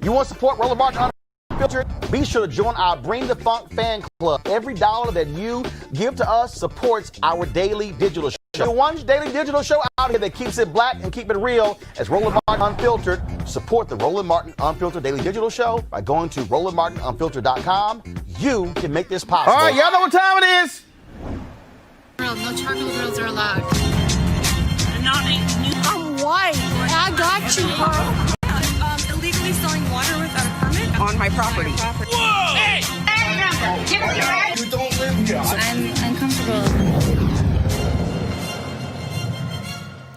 You want to support Roland Martin Unfiltered? Be sure to join our Bring the Funk fan club. Every dollar that you give to us supports our daily digital show. The one daily digital show out here that keeps it black and keep it real as Roland Martin Unfiltered. Support the Roland Martin Unfiltered daily digital show by going to RolandMartinUnfiltered.com. You can make this possible. All right, y'all know what time it is. No charcoal grills are allowed. I'm white. I got you, bro. Illegally selling water without a permit On my property. Whoa! Hey! You don't live here. I'm uncomfortable.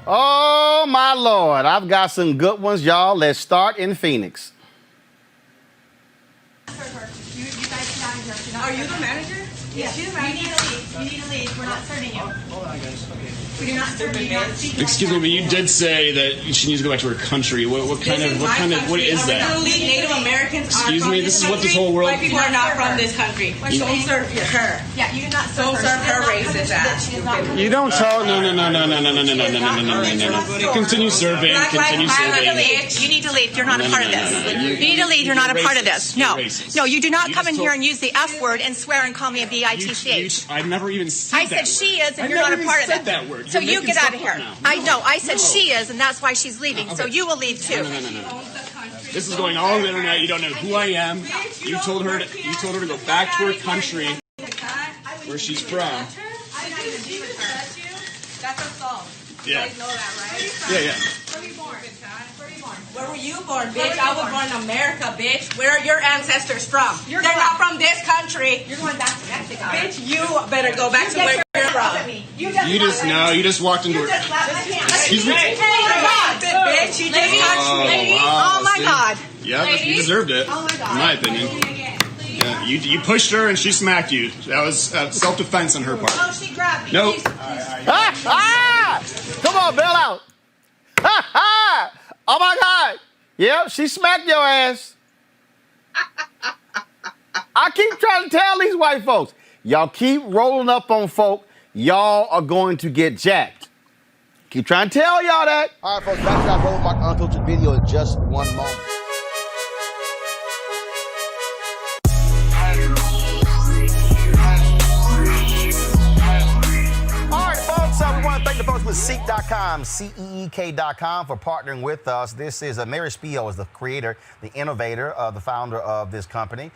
Oh, my Lord. I've got some good ones, y'all. Let's start in Phoenix. Are you the manager? Yes. You need to leave. You need to leave. We're not serving you. Hold on, guys. Okay. We do not serve you. Excuse me, but you did say that she needs to go back to her country. What is that? Originally, Native Americans Excuse are me, from this this is what this country. whole world- White people are not from this country. Don't serve her. Yeah, you do not serve Don't serve her racist ass. You don't tell. No. Continue serving. Black Continue lives matter, serving. bitch. You need to leave. You're not a part of this. You need to leave. You're not a part of this. You're No. racist. No, you do not You come in just here told- and use the F word and swear and call me a B-I-T-C-H. I've never even said I that said she word. is, and I've you're not never a part even of said it. that word. So You're you making get out of stuff here. up now. I know. I said she is, and that's why she's leaving. So you will leave too. No. This is going all over the internet. You don't know who I am. You told her to go back to her country where she's from. That's assault. You Yeah. guys know that, right? Yeah. Where were you born? Where were you born, bitch? I was born in America, bitch. Where are your ancestors from? They're not from this country. You're going back to Mexico. Bitch, you better go back to where you're from. You just walked into her. Excuse me. Hey, bitch, you just touched me. Oh my God. Yeah, you deserved it. Oh my God. In my opinion. Yeah, you pushed her and she smacked you. That was self-defense on her part. Oh, she grabbed me. Nope. Come on, bail out. Oh, my God. Yep, she smacked your ass. I keep trying to tell these white folks, y'all keep rolling up on folk, y'all are going to get jacked. Keep trying to tell y'all that. All right, folks, back to our Roland Martin Unfiltered video in just one moment. We want to thank the folks with Seek.com, CEEK.com, for partnering with us. This is Mary Spio is the creator, the innovator, the founder of this company.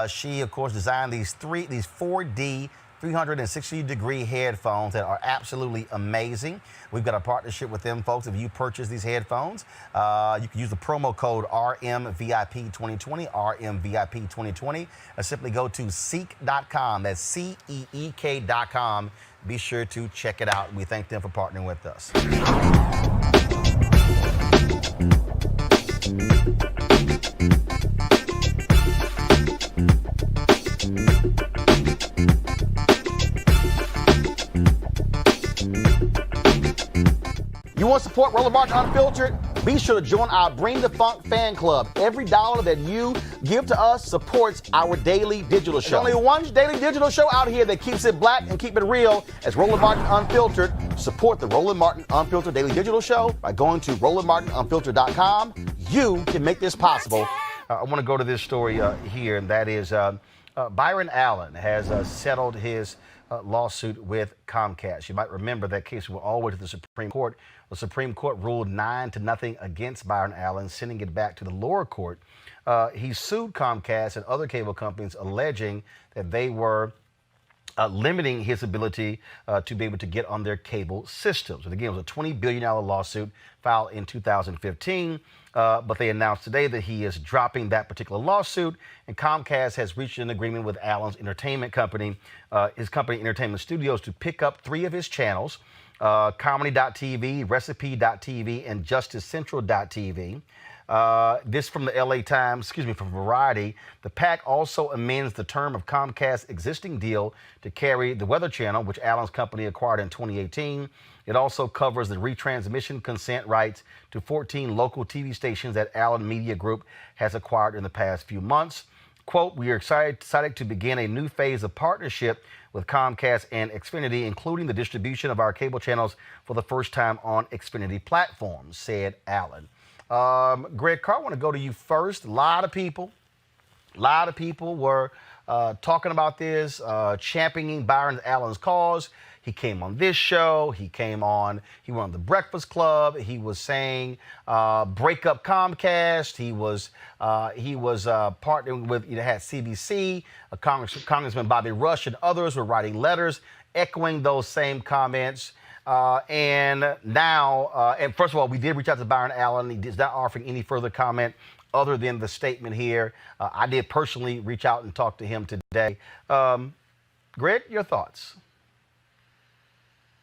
She, of course, designed these 4D 360-degree headphones that are absolutely amazing. We've got a partnership with them, folks. If you purchase these headphones, you can use the promo code RMVIP2020, RMVIP2020. Simply go to Seek.com. That's CEEK.com. Be sure to check it out. We thank them for partnering with us. You want to support Roland Martin Unfiltered? Be sure to join our Bring the Funk fan club. Every dollar that you give to us supports our daily digital show. There's only one daily digital show out here that keeps it black and keep it real as Roland Martin Unfiltered. Support the Roland Martin Unfiltered daily digital show by going to RolandMartinUnfiltered.com. You can make this possible. I want to go to this story here, and that is Byron Allen has settled his lawsuit with Comcast. You might remember that case went all the way to the Supreme Court. The Supreme Court ruled 9-0 against Byron Allen, sending it back to the lower court. He sued Comcast and other cable companies, alleging that they were limiting his ability to be able to get on their cable systems. And again, it was a $20 billion lawsuit filed in 2015, but they announced today that he is dropping that particular lawsuit, and Comcast has reached an agreement with Allen's entertainment company, his company Entertainment Studios, to pick up 3 of his channels, Comedy.tv, Recipe.tv, and JusticeCentral.tv. This from the LA Times, from Variety. The PAC also amends the term of Comcast's existing deal to carry the Weather Channel, which Allen's company acquired in 2018. It also covers the retransmission consent rights to 14 local TV stations that Allen Media Group has acquired in the past few months. Quote, "We are excited to begin a new phase of partnership with Comcast and Xfinity, including the distribution of our cable channels for the first time on Xfinity platforms," said Allen. Greg Carr, I want to go to you first. A lot of people were talking about this, championing Byron Allen's cause. He came on this show. He went on the Breakfast Club. He was saying, break up Comcast. He was partnering with, had CBC, Congressman Bobby Rush and others were writing letters echoing those same comments. And now, and first of all, we did reach out to Byron Allen. He is not offering any further comment other than the statement here. I did personally reach out and talk to him today. Greg, your thoughts?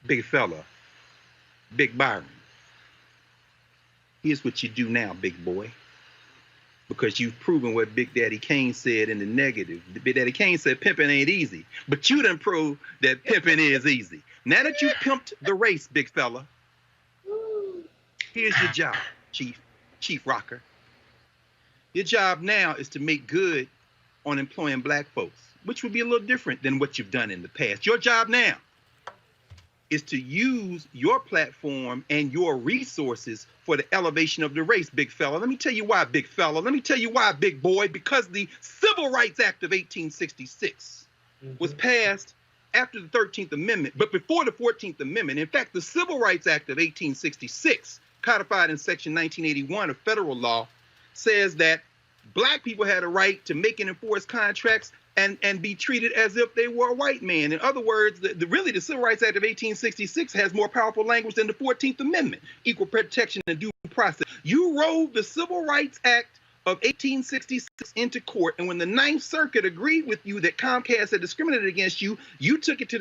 Big fella, Big Byron. Here's what you do now, big boy. Because you've proven what Big Daddy Kane said in the negative. Big Daddy Kane said pimping ain't easy, but you done proved that pimping is easy. Now that you pimped the race, big fella, here's your job, Chief Rocker. Your job now is to make good on employing black folks, which would be a little different than what you've done in the past. Your job now is to use your platform and your resources for the elevation of the race, big fella. Let me tell you why, big fella. Let me tell you why, big boy. Because the Civil Rights Act of 1866 was passed after the 13th Amendment, but before the 14th Amendment. In fact, the Civil Rights Act of 1866, codified in Section 1981 of federal law, says that black people had a right to make and enforce contracts and be treated as if they were a white man. In other words, really the Civil Rights Act of 1866 has more powerful language than the 14th Amendment, equal protection and due process. You rolled the Civil Rights Act of 1866 into court, and when the Ninth Circuit agreed with you that Comcast had discriminated against you, they took it to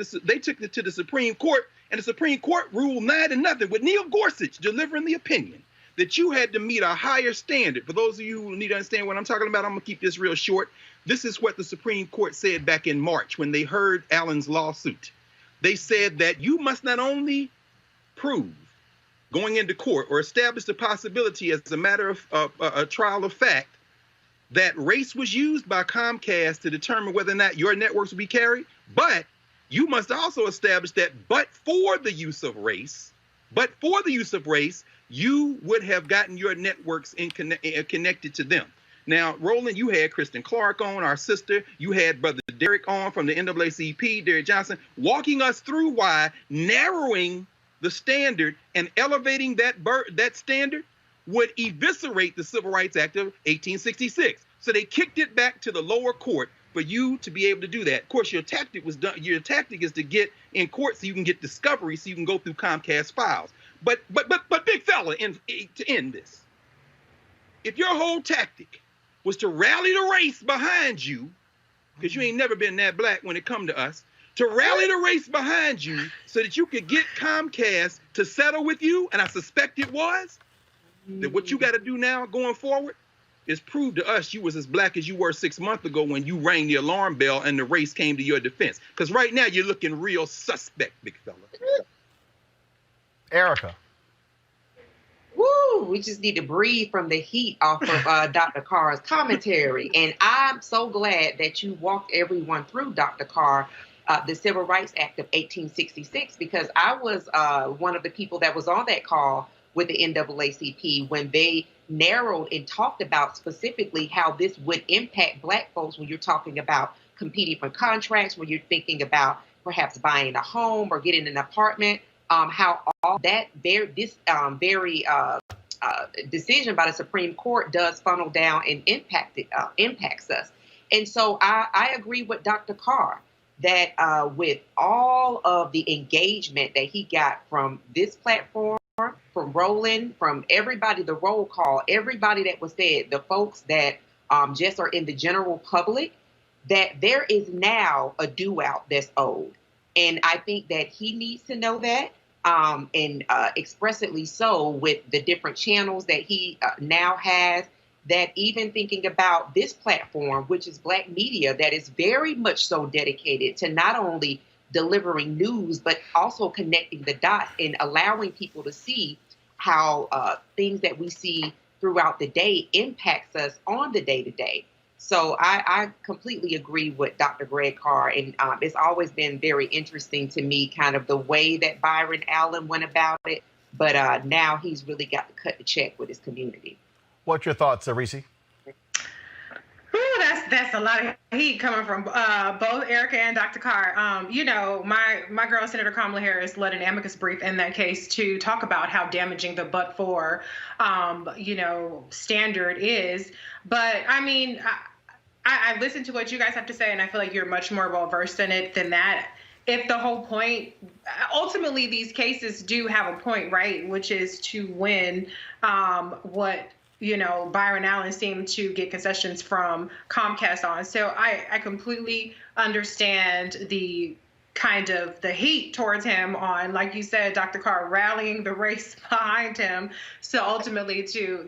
the Supreme Court, and the Supreme Court ruled 9-0 with Neil Gorsuch delivering the opinion that you had to meet a higher standard. For those of you who need to understand what I'm talking about, I'm going to keep this real short. This is what the Supreme Court said back in March when they heard Allen's lawsuit. They said that you must not only prove going into court or establish the possibility as a matter of a trial of fact that race was used by Comcast to determine whether or not your networks would be carried, but you must also establish that but for the use of race, you would have gotten your networks connected to them. Now, Roland, you had Kristen Clark on, our sister. You had Brother Derek on from the NAACP, Derek Johnson, walking us through why narrowing the standard and elevating that standard would eviscerate the Civil Rights Act of 1866. So they kicked it back to the lower court for you to be able to do that. Of course, your tactic is to get in court so you can get discovery, so you can go through Comcast files. But big fella, to end this, if your whole tactic was to rally the race behind you, because you ain't never been that black when it come to us, to rally the race behind you so that you could get Comcast to settle with you, and I suspect it was, that what you got to do now going forward is prove to us you was as black as you were 6 months ago when you rang the alarm bell and the race came to your defense. Because right now you're looking real suspect, big fella. Erica. Woo, we just need to breathe from the heat off of Dr. Carr's commentary. And I'm so glad that you walked everyone through, Dr. Carr, the Civil Rights Act of 1866, because I was one of the people that was on that call with the NAACP when they narrowed and talked about specifically how this would impact black folks when you're talking about competing for contracts, when you're thinking about perhaps buying a home or getting an apartment, how all that decision by the Supreme Court does funnel down and impacts us. And so I agree with Dr. Carr that with all of the engagement that he got from this platform, from Roland, from everybody, the roll call, everybody that was said, the folks that just are in the general public, that there is now a due out that's owed. And I think that he needs to know that, and expressly so with the different channels that he now has, that even thinking about this platform, which is Black media, that is very much so dedicated to not only delivering news, but also connecting the dots and allowing people to see how things that we see throughout the day impacts us on the day-to-day. So I completely agree with Dr. Greg Carr, and it's always been very interesting to me kind of the way that Byron Allen went about it, but now he's really got to cut the check with his community. What's your thoughts, Reese? Ooh, that's a lot of heat coming from both Erica and Dr. Carr. You know, my girl, Senator Kamala Harris, led an amicus brief in that case to talk about how damaging the but-for, standard is. But, I mean, I listened to what you guys have to say, and I feel like you're much more well-versed in it than that. If the whole point, ultimately, these cases do have a point, right, which is to win what Byron Allen seemed to get concessions from Comcast on. So I completely understand the kind of the heat towards him on, like you said, Dr. Carr, rallying the race behind him. So ultimately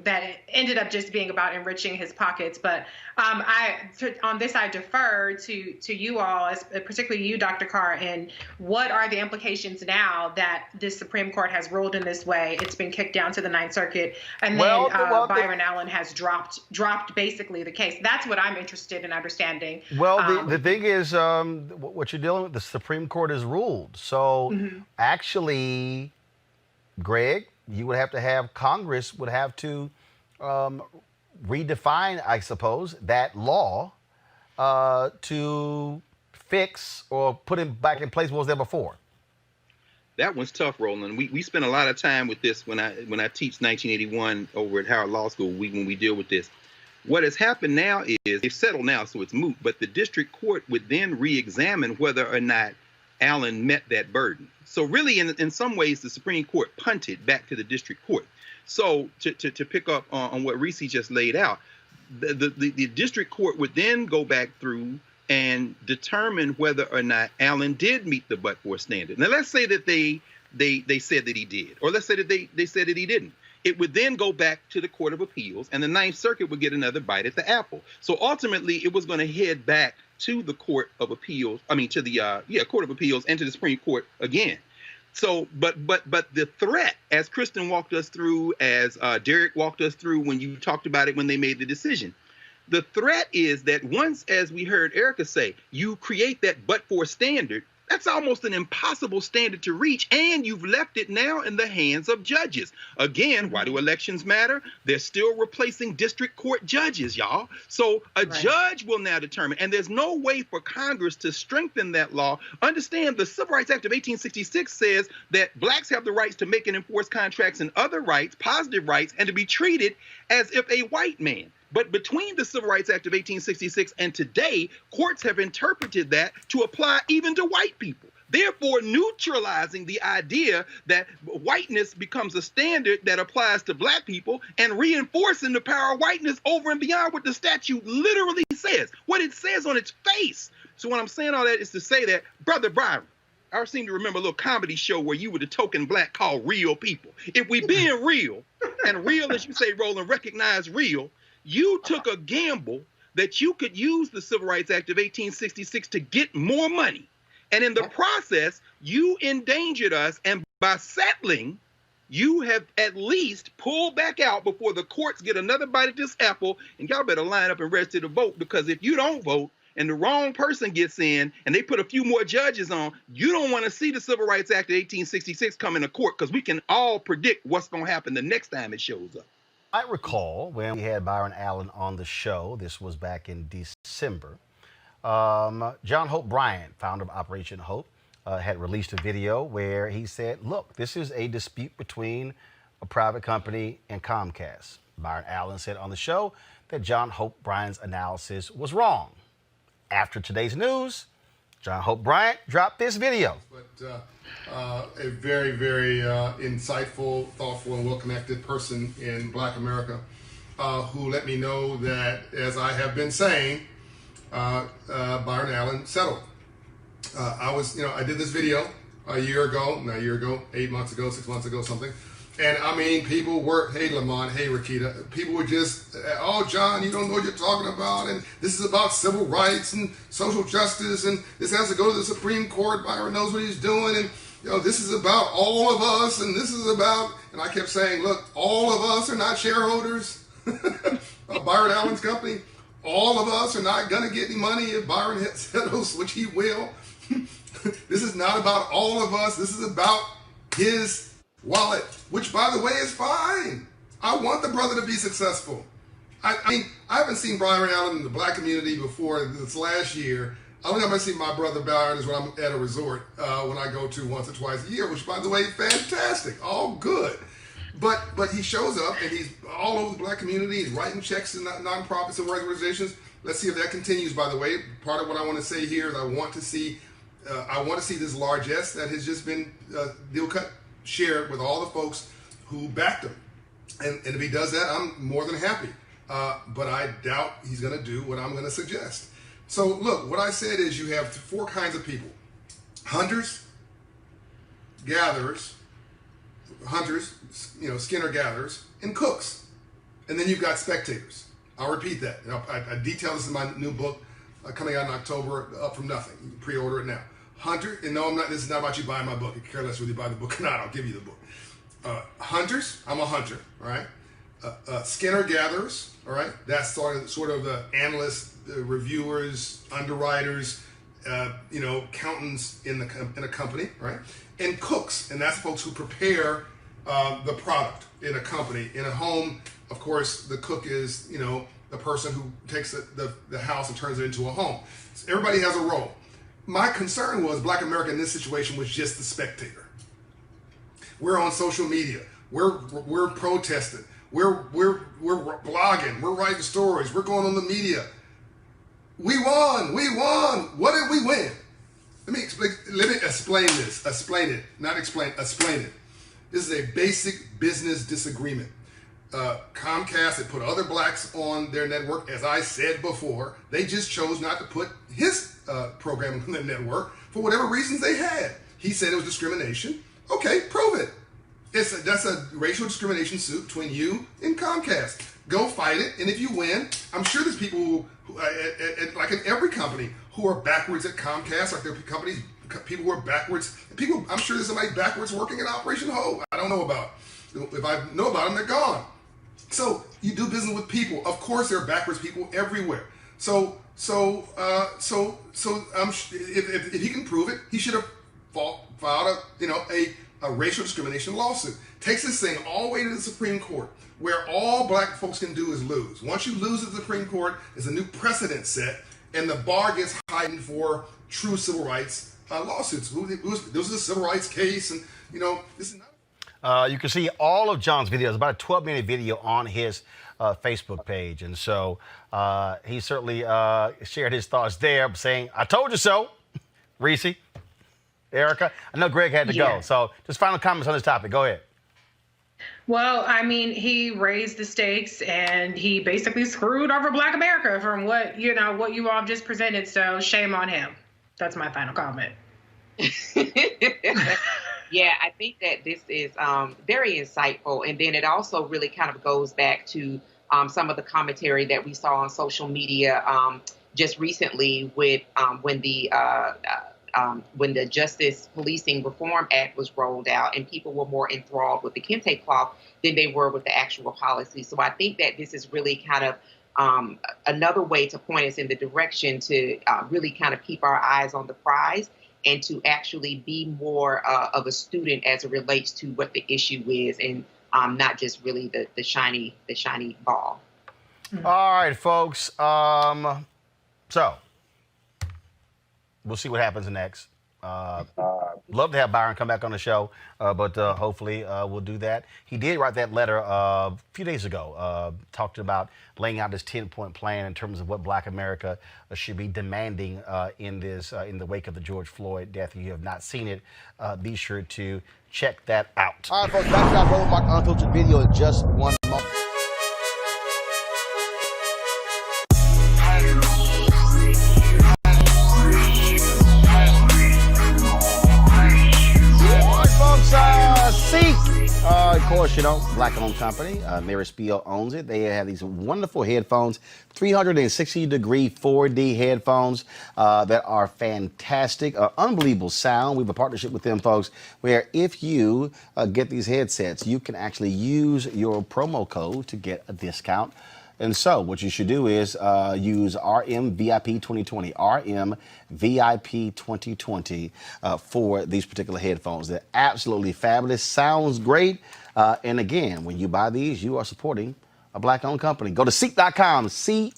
that it ended up just being about enriching his pockets. But on this, I defer to you all, particularly you, Dr. Carr, and what are the implications now that this Supreme Court has ruled in this way? It's been kicked down to the Ninth Circuit, and then Byron Allen has dropped basically the case. That's what I'm interested in understanding. Well, the thing is, what you're dealing with, the Supreme Court has ruled. So actually, Greg, you would have to have Congress would have to redefine, I suppose, that law to fix or put it back in place what was there before. That one's tough, Roland. We spend a lot of time with this when I teach 1981 over at Howard Law School. When we deal with this, what has happened now is they've settled now, so it's moot. But the district court would then re-examine whether or not Allen met that burden. So really, in some ways, the Supreme Court punted back to the district court. So to pick up on what Reese just laid out, the district court would then go back through and determine whether or not Allen did meet the but-for standard. Now, let's say that they said that he did, or let's say that they said that he didn't. It would then go back to the Court of Appeals, and the Ninth Circuit would get another bite at the apple. So ultimately, it was going to head back to the Court of Appeals. I mean, to the Court of Appeals and to the Supreme Court again. So, but the threat, as Kristen walked us through, as Derek walked us through when you talked about it when they made the decision, the threat is that once, as we heard Erica say, you create that but-for standard, that's almost an impossible standard to reach, and you've left it now in the hands of judges. Again, why do elections matter? They're still replacing district court judges, y'all. So a judge will now determine, and there's no way for Congress to strengthen that law. Understand, the Civil Rights Act of 1866 says that blacks have the rights to make and enforce contracts and other rights, positive rights, and to be treated as if a white man. But between the Civil Rights Act of 1866 and today, courts have interpreted that to apply even to white people, therefore neutralizing the idea that whiteness becomes a standard that applies to black people and reinforcing the power of whiteness over and beyond what the statute literally says, what it says on its face. So when I'm saying all that is to say that, Brother Byron, I seem to remember a little comedy show where you were the token black called Real People. If we being real, and real, as you say, Roland, recognize real, you took a gamble that you could use the Civil Rights Act of 1866 to get more money. And in the process, you endangered us. And by settling, you have at least pulled back out before the courts get another bite at this apple. And y'all better line up and register to vote, because if you don't vote and the wrong person gets in and they put a few more judges on, you don't want to see the Civil Rights Act of 1866 come into court, because we can all predict what's going to happen the next time it shows up. I recall when we had Byron Allen on the show, this was back in December, John Hope Bryant, founder of Operation Hope, had released a video where he said, look, this is a dispute between a private company and Comcast. Byron Allen said on the show that John Hope Bryant's analysis was wrong. After today's news, John Hope Bryant dropped this video. But a very, very insightful, thoughtful, and well-connected person in Black America who let me know that, as I have been saying, Byron Allen settled. I did this video a year ago, 8 months ago, 6 months ago, something. And I mean, people were, hey, Lamont, hey, Rakita, people were just, oh, John, you don't know what you're talking about. And this is about civil rights and social justice. And this has to go to the Supreme Court. Byron knows what he's doing. And, this is about all of us. And this is about, and I kept saying, look, all of us are not shareholders of Byron Allen's company. All of us are not going to get any money if Byron settles, which he will. This is not about all of us. This is about his wallet, which, by the way, is fine. I want the brother to be successful. I mean, I haven't seen Byron Allen in the Black community before this last year. I only time I see my brother Byron is when I'm at a resort when I go to once or twice a year, which, by the way, fantastic, all good. But he shows up and he's all over the Black community. He's writing checks to nonprofits and organizations. Let's see if that continues. By the way, part of what I want to say here is I want to see this largesse that has just been deal cut shared with all the folks who backed him. And if he does that, I'm more than happy. But I doubt he's going to do what I'm going to suggest. So look, what I said is you have 4 kinds of people: hunters, gatherers, skinner-gatherers, and cooks. And then you've got spectators. I'll repeat that. I detail this in my new book coming out in October, Up From Nothing. You can pre-order it now. Hunter, and no, this is not about you buying my book. I care less whether you buy the book or not. I'll give you the book. Hunters, I'm a hunter, all right? Skinner-gatherers, all right? That's sort of the analysts, reviewers, underwriters, accountants in a company, right? And cooks, and that's folks who prepare the product in a company. In a home, of course, the cook is, the person who takes the house and turns it into a home. So everybody has a role. My concern was Black America in this situation was just the spectator. We're on social media. We're protesting. We're blogging. We're writing stories. We're going on the media. We won. What did we win? Let me explain this. Explain it. This is a basic business disagreement. Comcast had put other blacks on their network. As I said before, they just chose not to put his program on their network for whatever reasons they had. He said it was discrimination. Okay, prove it. That's a racial discrimination suit between you and Comcast. Go fight it, and if you win, I'm sure there's people who like in every company, who are backwards at Comcast, like there are companies, people who are backwards. I'm sure there's somebody backwards working at Operation Hope. I don't know about. If I know about them, they're gone. So you do business with people. Of course, there are backwards people everywhere. So if he can prove it, he should have filed a racial discrimination lawsuit. Takes this thing all the way to the Supreme Court, where all black folks can do is lose. Once you lose at the Supreme Court, there's a new precedent set, and the bar gets heightened for true civil rights lawsuits. This is a civil rights case, and this is not. You can see all of John's videos, about a 12-minute video on his Facebook page. And so he certainly shared his thoughts there, saying, I told you so. Reese, Erica, I know Greg had to go. So just final comments on this topic. Go ahead. Well, I mean, he raised the stakes and he basically screwed over Black America from what you all have just presented. So shame on him. That's my final comment. Yeah, I think that this is very insightful. And then it also really kind of goes back to some of the commentary that we saw on social media just recently with when the Justice Policing Reform Act was rolled out, and people were more enthralled with the kente cloth than they were with the actual policy. So I think that this is really kind of another way to point us in the direction to really kind of keep our eyes on the prize and to actually be more of a student as it relates to what the issue is, and not just really the shiny ball. All right, folks. So we'll see what happens next. Love to have Byron come back on the show, but hopefully we'll do that. He did write that letter a few days ago, talked about laying out his 10-point plan in terms of what Black America should be demanding in the wake of the George Floyd death. If you have not seen it, be sure to check that out. All right, folks, back to our Roland Martin Unfiltered video in just one moment. Of course, you know, Black-owned company. Mary Spiel owns it. They have these wonderful headphones, 360-degree 4D headphones that are fantastic, unbelievable sound. We have a partnership with them, folks, where if you get these headsets, you can actually use your promo code to get a discount. And so what you should do is use RMVIP 2020, RMVIP 2020 for these particular headphones. They're absolutely fabulous. Sounds great. And again, when you buy these, you are supporting a Black-owned company. Go to Seek.com, CEEK.com.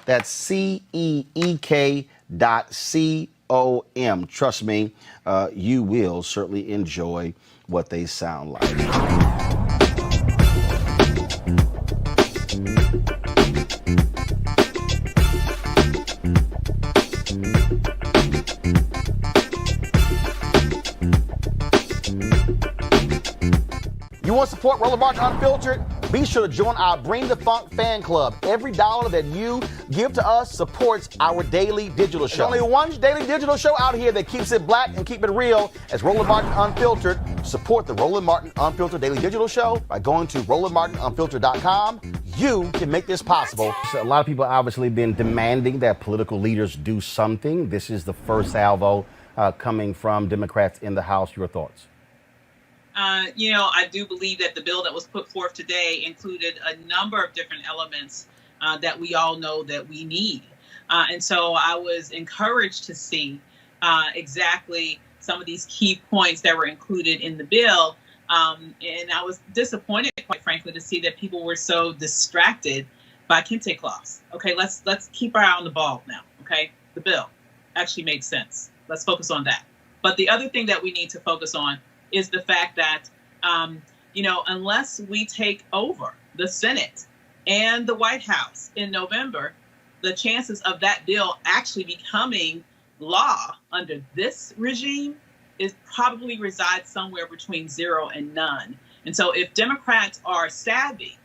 That's CEEK.com. Trust me, you will certainly enjoy what they sound like. You want to support Roland Martin Unfiltered? Be sure to join our Bring the Funk fan club. Every dollar that you give to us supports our daily digital show. There's only one daily digital show out here that keeps it black and keep it real as Roland Martin Unfiltered. Support the Roland Martin Unfiltered daily digital show by going to RolandMartinUnfiltered.com. You can make this possible. So a lot of people obviously been demanding that political leaders do something. This is the first salvo coming from Democrats in the House. Your thoughts? I do believe that the bill that was put forth today included a number of different elements that we all know that we need. And so I was encouraged to see exactly some of these key points that were included in the bill. And I was disappointed, quite frankly, to see that people were so distracted by kente cloths. Okay, let's keep our eye on the ball now. Okay, the bill actually made sense. Let's focus on that. But the other thing that we need to focus on is the fact that, unless we take over the Senate and the White House in November, the chances of that bill actually becoming law under this regime is probably resides somewhere between 0 and none. And so if Democrats are savvy,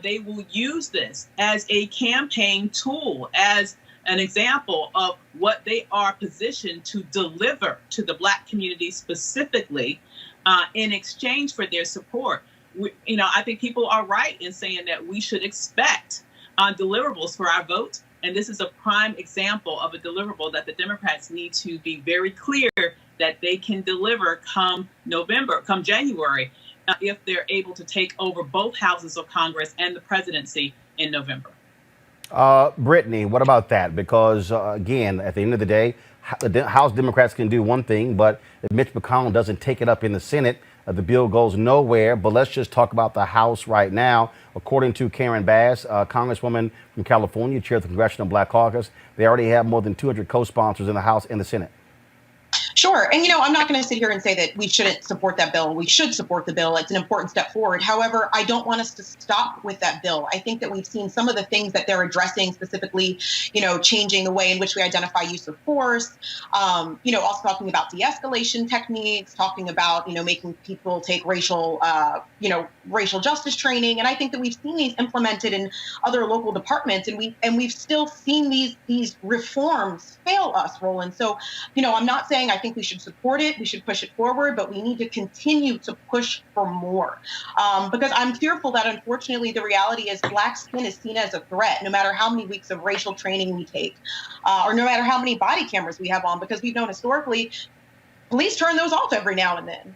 they will use this as a campaign tool, as an example of what they are positioned to deliver to the Black community specifically in exchange for their support. I think people are right in saying that we should expect deliverables for our vote. And this is a prime example of a deliverable that the Democrats need to be very clear that they can deliver come January, if they're able to take over both houses of Congress and the presidency in November. Brittany, what about that? Because, again, at the end of the day, the House Democrats can do one thing, but if Mitch McConnell doesn't take it up in the Senate, the bill goes nowhere. But let's just talk about the House right now. According to Karen Bass, Congresswoman from California, chair of the Congressional Black Caucus, they already have more than 200 co-sponsors in the House and the Senate. Sure. And, I'm not going to sit here and say that we shouldn't support that bill. We should support the bill. It's an important step forward. However, I don't want us to stop with that bill. I think that we've seen some of the things that they're addressing, specifically, changing the way in which we identify use of force, also talking about de-escalation techniques, talking about, making people take racial justice training. And I think that we've seen these implemented in other local departments, and we've still seen these reforms fail us, Roland. So, I'm not saying I think we should support it. We should push it forward, but we need to continue to push for more. Because I'm fearful that, unfortunately, the reality is Black skin is seen as a threat, no matter how many weeks of racial training we take, or no matter how many body cameras we have on, because we've known historically, police turn those off every now and then.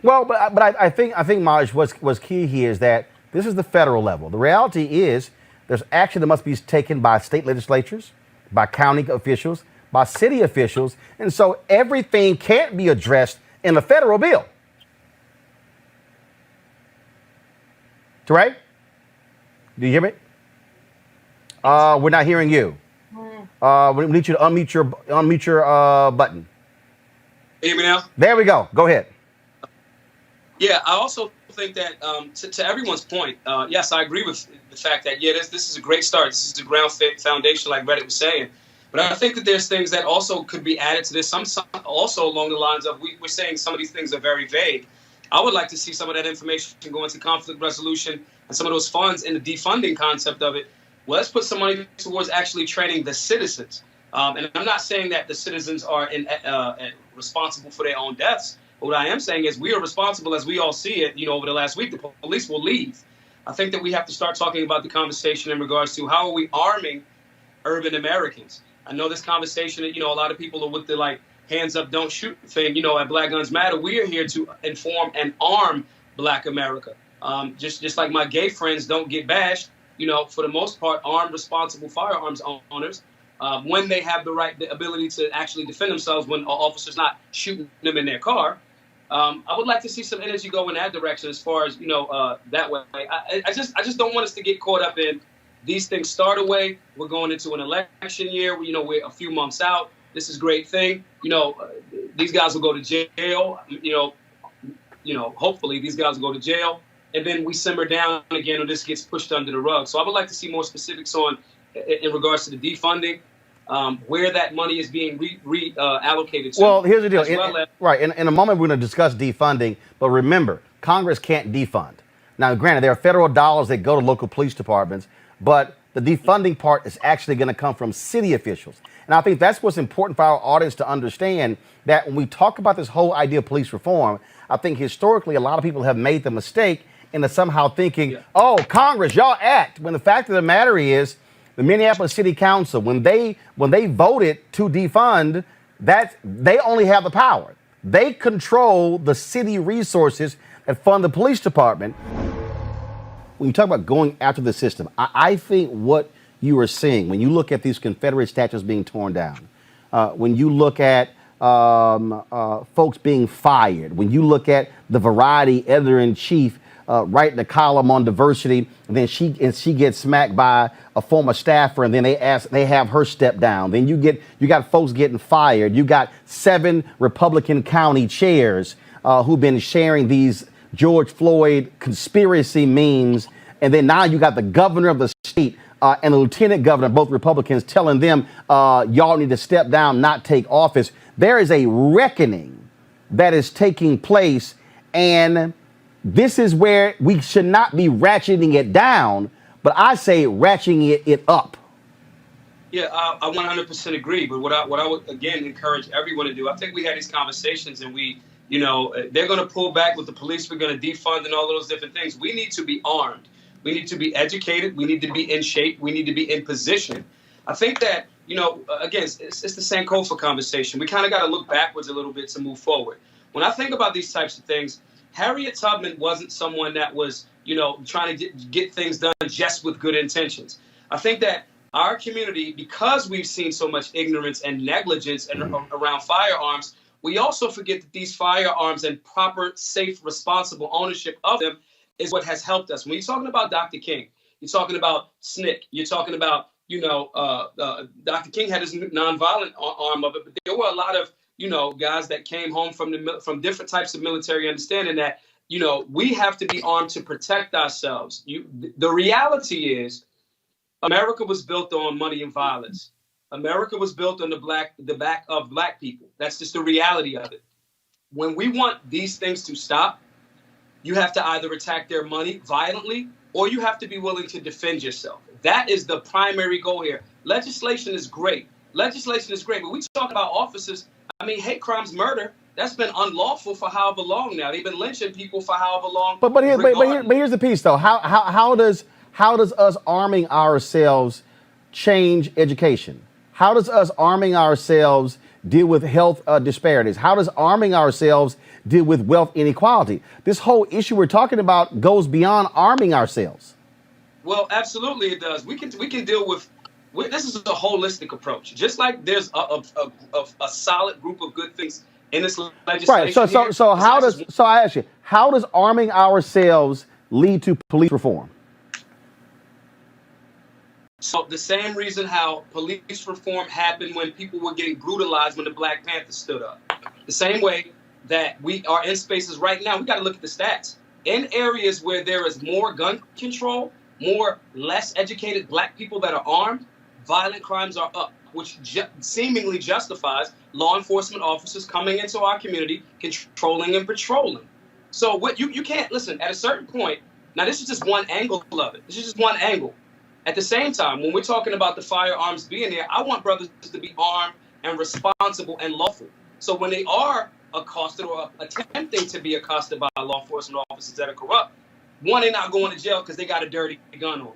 Well, but I think Maj, what's key here is that this is the federal level. The reality is there's action that must be taken by state legislatures, by county officials, by city officials, and so everything can't be addressed in a federal bill. Right? Do you hear me? We're not hearing you. We need you to unmute your button. Hear me now? There we go. Go ahead. Yeah, I also think that to everyone's point, yes, I agree with the fact that, this is a great start. This is a ground foundation, like Reddit was saying. But I think that there's things that also could be added to this. Some also along the lines of we're saying some of these things are very vague. I would like to see some of that information go into conflict resolution and some of those funds in the defunding concept of it. Well, let's put some money towards actually training the citizens. And I'm not saying that the citizens are responsible for their own deaths. But what I am saying is we are responsible, as we all see it, over the last week, the police will leave. I think that we have to start talking about the conversation in regards to how are we arming urban Americans. I know this conversation, a lot of people are with the hands up, don't shoot thing, at Black Guns Matter. We are here to inform and arm Black America. Just like my gay friends don't get bashed, for the most part, armed, responsible firearms owners, when they have the ability to actually defend themselves when officers not shooting them in their car. I would like to see some energy go in that direction as far as, that way. I just don't want us to get caught up in these things start away. We're going into an election year. We're a few months out. This is a great thing. These guys will go to jail. Hopefully these guys will go to jail. And then we simmer down again or this gets pushed under the rug. So I would like to see more specifics on in regards to the defunding, where that money is being allocated to. Well, here's the deal. In a moment, we're going to discuss defunding. But remember, Congress can't defund. Now, granted, there are federal dollars that go to local police departments, but the defunding part is actually going to come from city officials. And I think that's what's important for our audience to understand, that when we talk about this whole idea of police reform, I think historically a lot of people have made the mistake into somehow thinking, oh, Congress, y'all act. When the fact of the matter is, the Minneapolis City Council, when they voted to defund, they only have the power. They control the city resources that fund the police department. When you talk about going after the system, I think what you are seeing when you look at these Confederate statues being torn down, when you look at folks being fired, when you look at the Variety editor-in-chief writing a column on diversity, and then she gets smacked by a former staffer, and then they have her step down. Then you got folks getting fired. You got 7 Republican county chairs who've been sharing these George Floyd conspiracy memes, and then now you got the governor of the state and the lieutenant governor, both Republicans, telling them y'all need to step down, not take office. There is a reckoning that is taking place, and this is where we should not be ratcheting it down, but I say ratcheting it up. Yeah, I 100% agree. But what I would, again, encourage everyone to do, I think we had these conversations and they're going to pull back with the police. We're going to defund and all those different things. We need to be armed. We need to be educated. We need to be in shape. We need to be in position. I think that, again, it's the Sankofa conversation. We kind of got to look backwards a little bit to move forward. When I think about these types of things, Harriet Tubman wasn't someone that was, trying to get things done just with good intentions. I think that our community, because we've seen so much ignorance and negligence around firearms, we also forget that these firearms and proper, safe, responsible ownership of them is what has helped us. When you're talking about Dr. King, you're talking about SNCC, you're talking about, Dr. King had his nonviolent arm of it, but there were a lot of, guys that came home from different types of military understanding that, we have to be armed to protect ourselves. The reality is America was built on money and violence. America was built on the back of Black people. That's just the reality of it. When we want these things to stop, you have to either attack their money violently or you have to be willing to defend yourself. That is the primary goal here. Legislation is great. But we talk about officers. I mean, hate crimes, murder, that's been unlawful for however long now. They've been lynching people for however long. But here's the piece, though. How does us arming ourselves change education? How does us arming ourselves deal with health disparities? How does arming ourselves deal with wealth inequality? This whole issue we're talking about goes beyond arming ourselves. Well, absolutely it does. We can deal with this is a holistic approach. Just like there's a solid group of good things in this legislation. Right. So I ask you, how does arming ourselves lead to police reform? So the same reason how police reform happened when people were getting brutalized when the Black Panthers stood up. The same way that we are in spaces right now, we got to look at the stats. In areas where there is more gun control, more less educated Black people that are armed, violent crimes are up, which seemingly justifies law enforcement officers coming into our community, controlling and patrolling. So what you can't, listen, at a certain point, now this is just one angle of it. This is just one angle. At the same time, when we're talking about the firearms being there, I want brothers to be armed and responsible and lawful. So when they are accosted or attempting to be accosted by law enforcement officers that are corrupt, one, they're not going to jail because they got a dirty gun on them.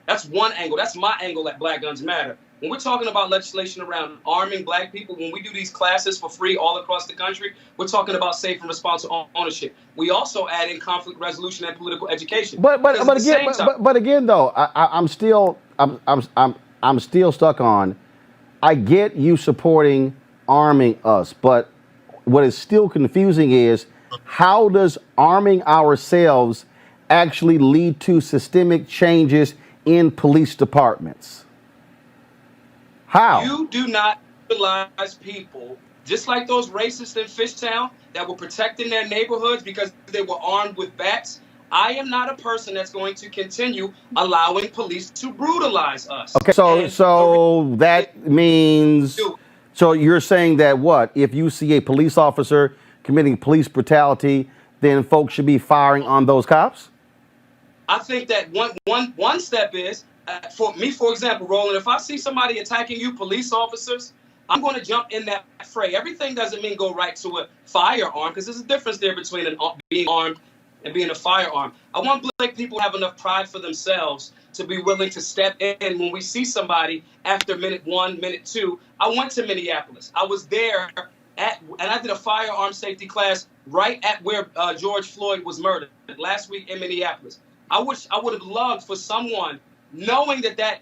That's one angle. That's my angle at Black Guns Matter. When we're talking about legislation around arming Black people, when we do these classes for free all across the country, we're talking about safe and responsible ownership. We also add in conflict resolution and political education. But again, though, I'm still stuck on. I get you supporting arming us, but what is still confusing is how does arming ourselves actually lead to systemic changes in police departments? How? You do not utilize people, just like those racists in Fishtown that were protecting their neighborhoods because they were armed with bats. I am not a person that's going to continue allowing police to brutalize us. Okay, so that means, so you're saying that what? If you see a police officer committing police brutality, then folks should be firing on those cops? I think that one step is, for me, for example, Roland, if I see somebody attacking you, police officers, I'm going to jump in that fray. Everything doesn't mean go right to a firearm, because there's a difference there between being armed and being a firearm. I want Black people to have enough pride for themselves to be willing to step in when we see somebody after minute 1, minute 2. I went to Minneapolis. I was there and I did a firearm safety class right at where George Floyd was murdered last week in Minneapolis. I would have loved for someone, knowing that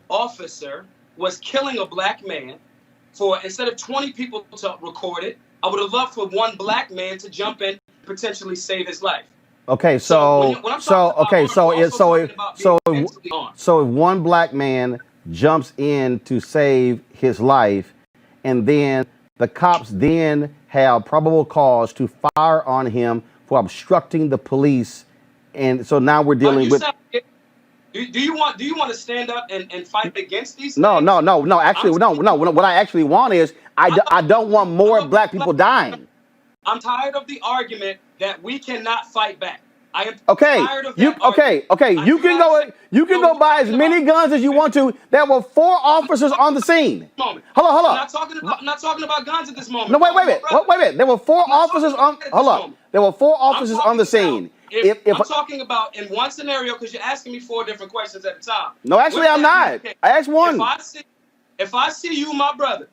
officer was killing a Black man, for instead of 20 people to record it, I would have loved for one Black man to jump in and potentially save his life. Okay, if one Black man jumps in to save his life, and then the cops then have probable cause to fire on him for obstructing the police, and so now we're dealing with. Do you want to stand up and fight against these things? No. Actually, no. What I actually want is I don't want more Black people dying. I'm tired of the argument that we cannot fight back. I am tired of that You can go buy as many guns as you want to. There were 4 officers on the scene. Hold on. I'm not talking about guns at this moment. No, wait a minute. There were 4 officers on. Hold on. There were 4 officers on the scene. I'm talking about in one scenario, because you're asking me 4 different questions at a time. No, actually, I'm not. I asked one. If I see you, my brother,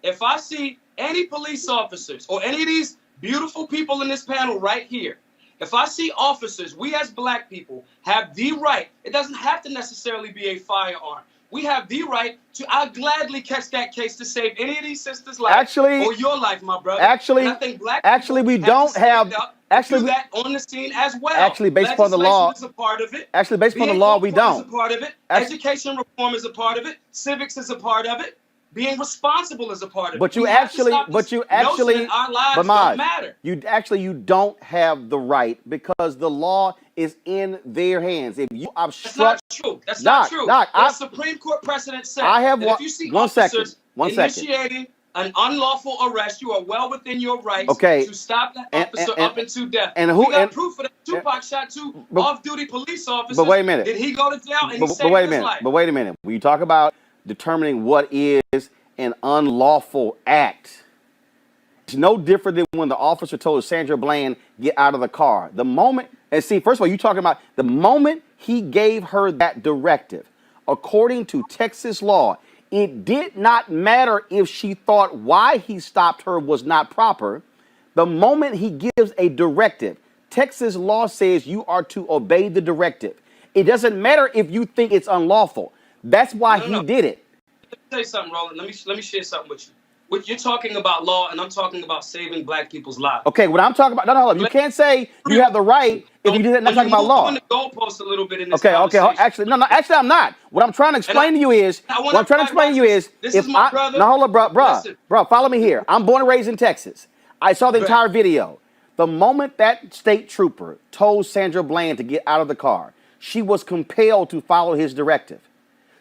if I see any police officers or any of these beautiful people in this panel right here, if I see officers, we as Black people have the right. It doesn't have to necessarily be a firearm. We have the right to. I'll gladly catch that case to save any of these sisters' life or your life, my brother. Actually, I think Black we don't have. Actually, do that on the scene as well. Actually, based upon the law, is a part of it. Actually, based upon the law, we don't. Is a part of it. Education reform is a part of it. Civics is a part of it. Being responsible is a part of it. But you actually, our lives don't matter. You don't have the right, because the law is in their hands. If you obstruct, that's not true. The Supreme Court precedent said that if you see officers initiating an unlawful arrest, you are well within your rights to stop that officer up into death. And we got proof for that. Tupac shot 2 off-duty police officers. But wait a minute. Did he go to jail and he saved his life? But wait a minute. When you talk about determining what is an unlawful act, it's no different than when the officer told Sandra Bland, get out of the car. The moment, and see, first of all, you're talking about the moment he gave her that directive, according to Texas law, it did not matter if she thought why he stopped her was not proper. The moment he gives a directive, Texas law says you are to obey the directive. It doesn't matter if you think it's unlawful. That's why he did it. Let me tell you something, Roland. Let me share something with you. You're talking about law, and I'm talking about saving black people's lives. Okay, what I'm talking about, no, hold up. You can't say you have the right if you're not talking about law. I'm the goalpost a little bit in this Okay, conversation. actually, I'm not. What I'm trying to explain to you is, this is my brother. No, hold up, bro, follow me here. I'm born and raised in Texas. I saw the entire video. The moment that state trooper told Sandra Bland to get out of the car, she was compelled to follow his directive.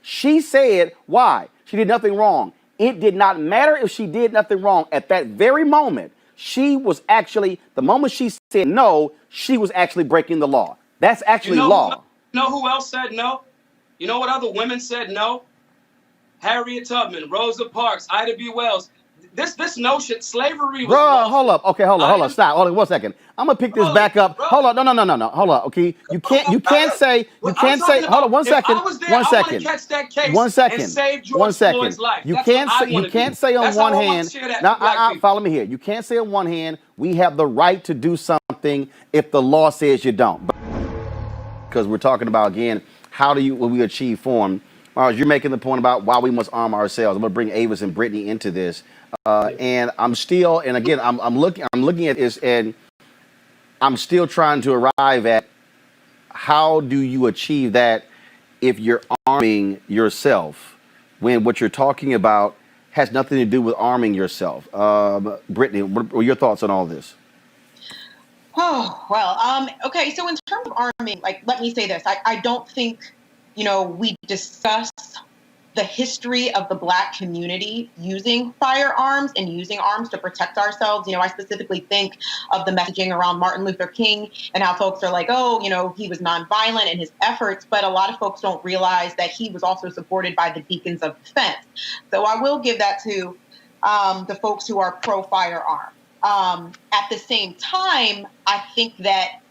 She said, why? She did nothing wrong. It did not matter if she did nothing wrong. At that very moment, she was actually, the moment she said no, she was actually breaking the law. That's actually law. You know who else said no? You know what other women said no? Harriet Tubman, Rosa Parks, Ida B. Wells. This notion, slavery was Bro, hold up. Okay, hold on. Stop. Hold on 1 second. I'm gonna pick this back up. Hold on. No. Hold on. Okay. You can't say. Hold on 1 second. 1 second. 1 second. 1 second. You can't say on one hand. Now, follow me here. You can't say on one hand we have the right to do something if the law says you don't. Because we're talking about again, will we achieve form? You're making the point about why we must arm ourselves. I'm gonna bring Avis and Brittany into this. And I'm still, and again, I'm looking at this, and I'm still trying to arrive at how do you achieve that if you're arming yourself when what you're talking about has nothing to do with arming yourself. Brittany, what are your thoughts on all this? Oh, well, okay. So in terms of arming, let me say this. I don't think, we discuss the history of the Black community using firearms and using arms to protect ourselves. I specifically think of the messaging around Martin Luther King and how folks are like, oh, he was nonviolent in his efforts, but a lot of folks don't realize that he was also supported by the Deacons of Defense. So I will give that to the folks who are pro-firearm. At the same time, I think that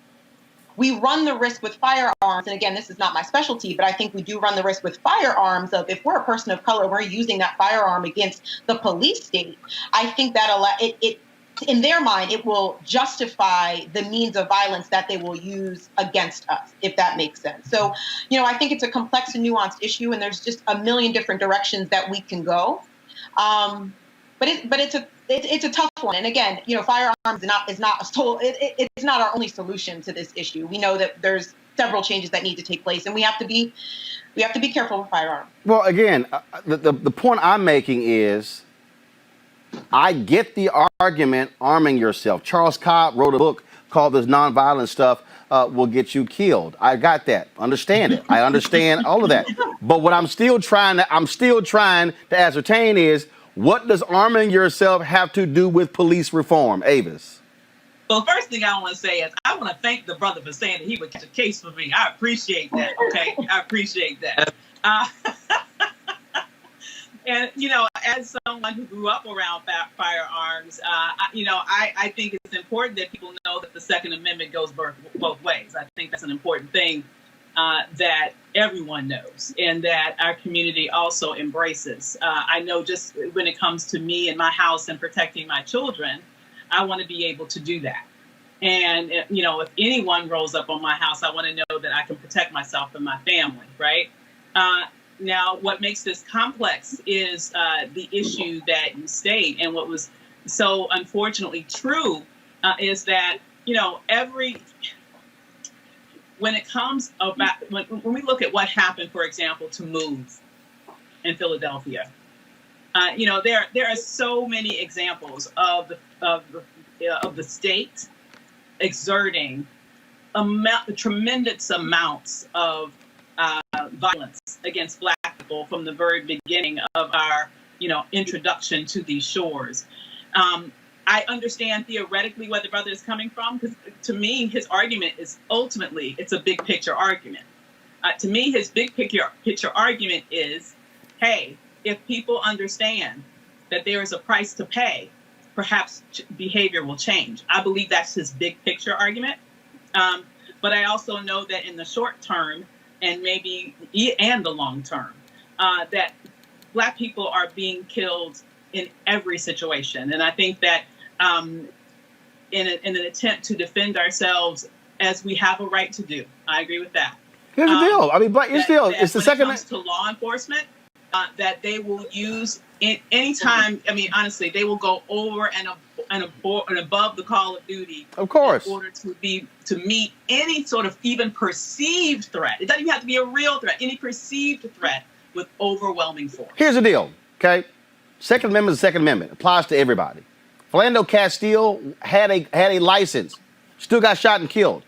we run the risk with firearms, and again, this is not my specialty, but I think we do run the risk with firearms of if we're a person of color, we're using that firearm against the police state. I think that it in their mind, it will justify the means of violence that they will use against us, if that makes sense. So, I think it's a complex and nuanced issue, and there's just a million different directions that we can go. But it's a tough one. And again, firearms is not our only solution to this issue. We know that there's several changes that need to take place, and we have to be careful with firearms. Well, again, the point I'm making is, I get the argument arming yourself. Charles Cobb wrote a book called "This Nonviolent Stuff Will Get You Killed." I got that. Understand it. I understand all of that. But what I'm still trying to ascertain is, what does arming yourself have to do with police reform, Avis? Well, first thing I want to say is I want to thank the brother for saying that he would catch a case for me. I appreciate that. Okay, I appreciate that. And as someone who grew up around firearms, I think it's important that people know that the Second Amendment goes both ways. I think that's an important thing that everyone knows and that our community also embraces. I know just when it comes to me and my house and protecting my children, I want to be able to do that. And, if anyone rolls up on my house, I want to know that I can protect myself and my family, right? Now, what makes this complex is the issue that you state. And what was so unfortunately true is that, when it comes about, when we look at what happened, for example, to MOVE in Philadelphia, there are so many examples of the state exerting tremendous amounts of violence against Black people from the very beginning of our, introduction to these shores. I understand theoretically where the brother is coming from, because to me, his argument is ultimately, it's a big picture argument. To me, his big picture argument is, hey, if people understand that there is a price to pay, perhaps behavior will change. I believe that's his big picture argument. But I also know that in the short term and maybe and the long term, that Black people are being killed in every situation. And I think that in an attempt to defend ourselves as we have a right to do. I agree with that. Here's the deal. I mean, but it's the second. When it comes to law enforcement, that they will use anytime, I mean, honestly, they will go over and above the call of duty. Of course. In order to meet any sort of even perceived threat. It doesn't even have to be a real threat. Any perceived threat with overwhelming force. Here's the deal, okay? Second Amendment is the Second Amendment. Applies to everybody. Philando Castile had a license. Still got shot and killed.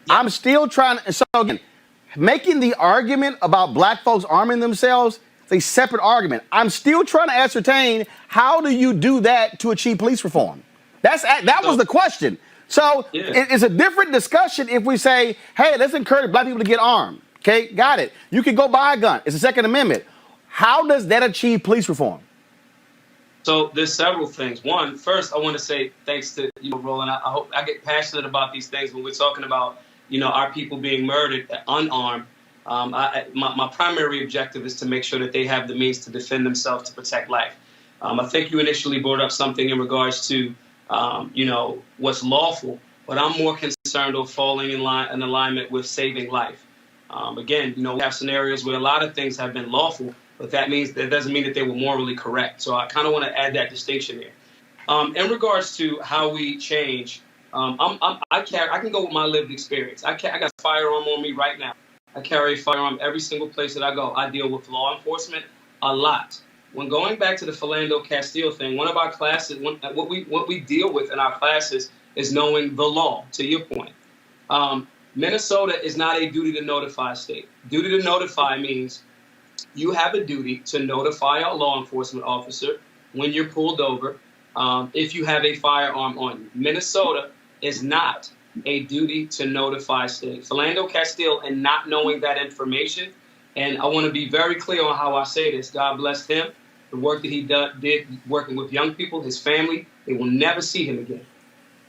Yeah. I'm still trying to, so again, making the argument about black folks arming themselves is a separate argument. I'm still trying to ascertain, how do you do that to achieve police reform? That was the question. So it's a different discussion if we say, hey, let's encourage black people to get armed. Okay, got it. You can go buy a gun. It's the Second Amendment. How does that achieve police reform? So there's several things. One, first, I want to say thanks to Roland. I hope I get passionate about these things when we're talking about our people being murdered unarmed. My primary objective is to make sure that they have the means to defend themselves, to protect life. I think you initially brought up something in regards to what's lawful, but I'm more concerned of falling in alignment with saving life. Again, we have scenarios where a lot of things have been lawful, but that doesn't mean that they were morally correct. So I kind of want to add that distinction there. In regards to how we change, I can go with my lived experience. I got a firearm on me right now. I carry a firearm every single place that I go. I deal with law enforcement a lot. When going back to the Philando Castile thing, one of our classes, what we deal with in our classes is knowing the law. To your point, Minnesota is not a duty to notify state. Duty to notify means you have a duty to notify a law enforcement officer when you're pulled over if you have a firearm on you. Minnesota is not a duty to notify state. Philando Castile, and not knowing that information, and I want to be very clear on how I say this. God bless him. The work that he did working with young people, his family, they will never see him again.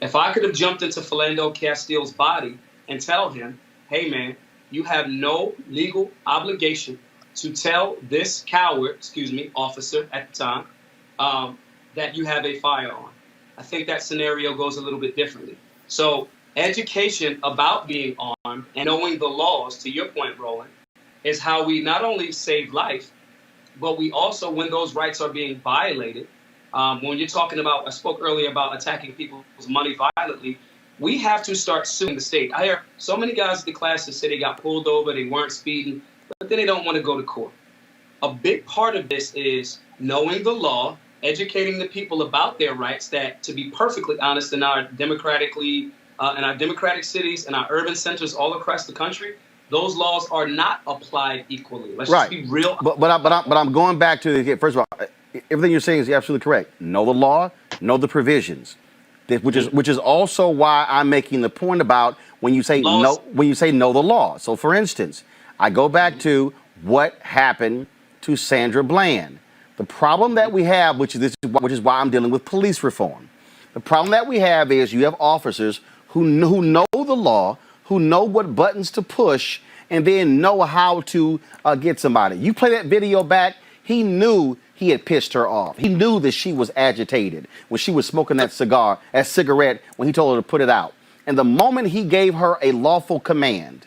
If I could have jumped into Philando Castile's body and tell him, hey, man, you have no legal obligation to tell this coward, officer at the time, that you have a firearm, I think that scenario goes a little bit differently. So education about being armed and knowing the laws, to your point, Roland, is how we not only save life, but we also, when those rights are being violated, when you're talking about, I spoke earlier about attacking people's money violently, we have to start suing the state. I hear so many guys in the class that say they got pulled over, they weren't speeding, but then they don't want to go to court. A big part of this is knowing the law, educating the people about their rights, that, to be perfectly honest, in our democratic cities and our urban centers all across the country, those laws are not applied equally. Let's just be real. But I'm going back to, first of all, everything you're saying is absolutely correct. Know the law, know the provisions, which is also why I'm making the point about when you say know the law. So, for instance, I go back to what happened to Sandra Bland. The problem that we have, which is why I'm dealing with police reform. The problem that we have is you have officers who know the law, who know what buttons to push, and then know how to get somebody. You play that video back, he knew he had pissed her off. He knew that she was agitated when she was smoking that cigarette when he told her to put it out. And the moment he gave her a lawful command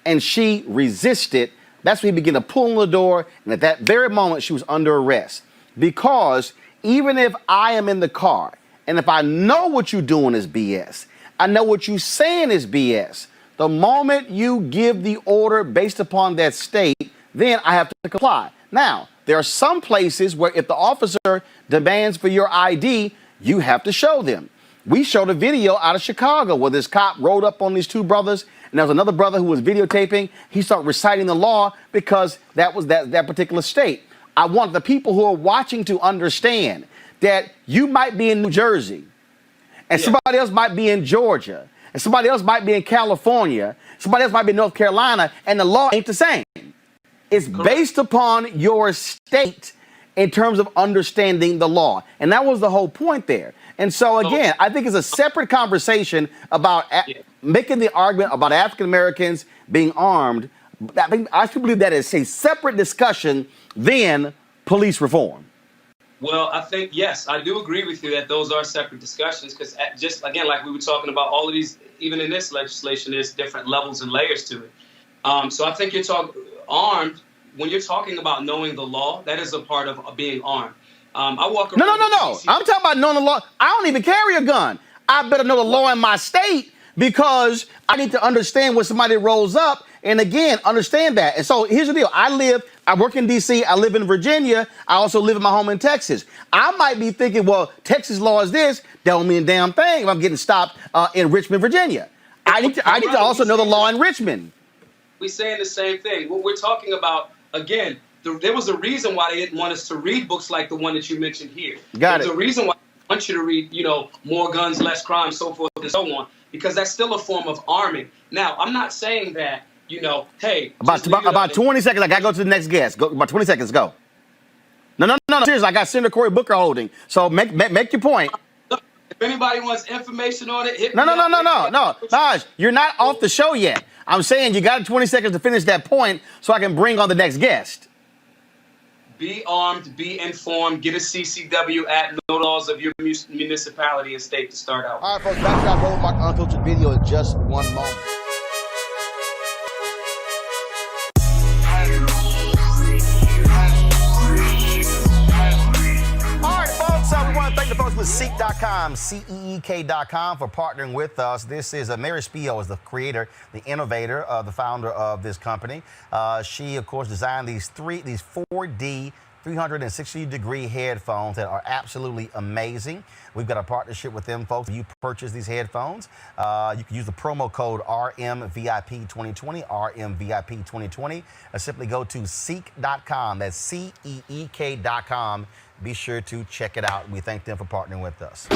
and she resisted, that's when he began to pull on the door, and at that very moment, she was under arrest. Because even if I am in the car, and if I know what you're doing is BS, I know what you're saying is BS, the moment you give the order based upon that state, then I have to comply. Now, there are some places where if the officer demands for your ID, you have to show them. We showed a video out of Chicago where this cop rode up on these two brothers, and there was another brother who was videotaping. He started reciting the law because that was that particular state. I want the people who are watching to understand that you might be in New Jersey, and somebody else might be in Georgia, and somebody else might be in California, somebody else might be in North Carolina, and the law ain't the same. It's based upon your state in terms of understanding the law. And that was the whole point there. And so, again, I think it's a separate conversation about making the argument about African Americans being armed. I still believe that is a separate discussion than police reform. Well, I think, yes, I do agree with you that those are separate discussions because just, again, like we were talking about, all of these, even in this legislation, there's different levels and layers to it. So I think you're talking armed, when you're talking about knowing the law, that is a part of being armed. I walk around. No. I'm talking about knowing the law. I don't even carry a gun. I better know the law in my state because I need to understand when somebody rolls up. And again, understand that. And so here's the deal. I work in D.C. I live in Virginia. I also live in my home in Texas. I might be thinking, well, Texas law is this. That don't mean a damn thing if I'm getting stopped in Richmond, Virginia. I need to also know the law in Richmond. We're saying the same thing. What we're talking about, again, there was a reason why they didn't want us to read books like the one that you mentioned here. There's a reason why they want you to read, more guns, less crime, so forth and so on, because that's still a form of arming. Now, I'm not saying that, hey. About 20 seconds. I got to go to the next guest. Go, about 20 seconds. Go. No. Seriously, I got Senator Cory Booker holding. So make your point. Look, if anybody wants information on it, hit me No. up. Naj, you're not off the show yet. I'm saying you got 20 seconds to finish that point so I can bring on the next guest. Be armed, be informed, get a CCW at no laws of your municipality and state to start out. All right, folks, back to our Roland Martin Unfiltered video in just one moment. We want to thank the folks with Seek.com, CEEK.com, for partnering with us. This is Mary Spio is the creator, the innovator, the founder of this company. She, of course, designed these 4D 360-degree headphones that are absolutely amazing. We've got a partnership with them, folks. If you purchase these headphones, you can use the promo code RMVIP2020, RMVIP2020. Simply go to Seek.com. That's CEEK.com. Be sure to check it out. We thank them for partnering with us.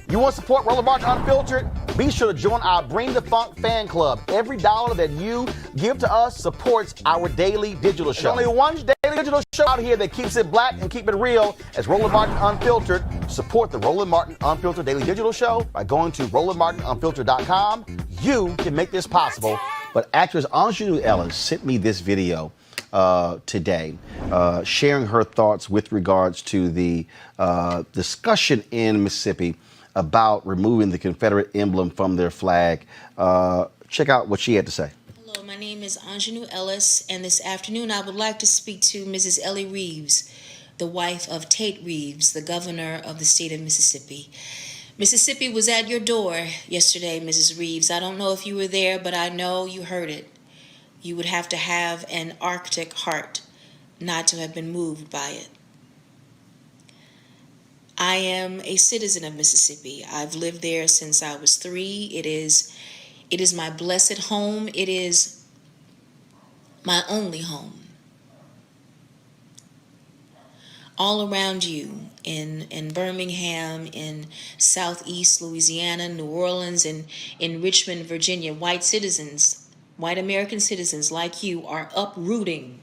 You want to support Roland Martin Unfiltered? Be sure to join our Bring the Funk fan club. Every dollar that you give to us supports our daily digital show. There's only one daily digital show out here that keeps it black and keep it real as Roland Martin Unfiltered. Support the Roland Martin Unfiltered daily digital show by going to RolandMartinUnfiltered.com. You can make this possible. But actress Aunjanue Ellis sent me this video today, sharing her thoughts with regards to the discussion in Mississippi about removing the Confederate emblem from their flag. Check out what she had to say. Hello, my name is Aunjanue Ellis, and this afternoon I would like to speak to Mrs. Ellie Reeves, the wife of Tate Reeves, the governor of the state of Mississippi. Mississippi was at your door yesterday, Mrs. Reeves. I don't know if you were there, but I know you heard it. You would have to have an Arctic heart not to have been moved by it. I am a citizen of Mississippi. I've lived there since I was 3. It is my blessed home. It is my only home. All around you in Birmingham, in Southeast Louisiana, New Orleans, and in Richmond, Virginia, white citizens, white American citizens like you are uprooting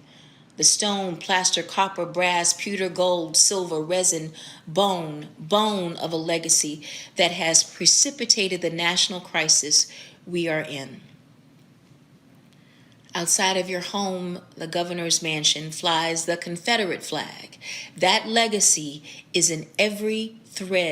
the stone, plaster, copper, brass, pewter, gold, silver, resin, bone of a legacy that has precipitated the national crisis we are in. Outside of your home, the governor's mansion, flies the Confederate flag. That legacy is in every thread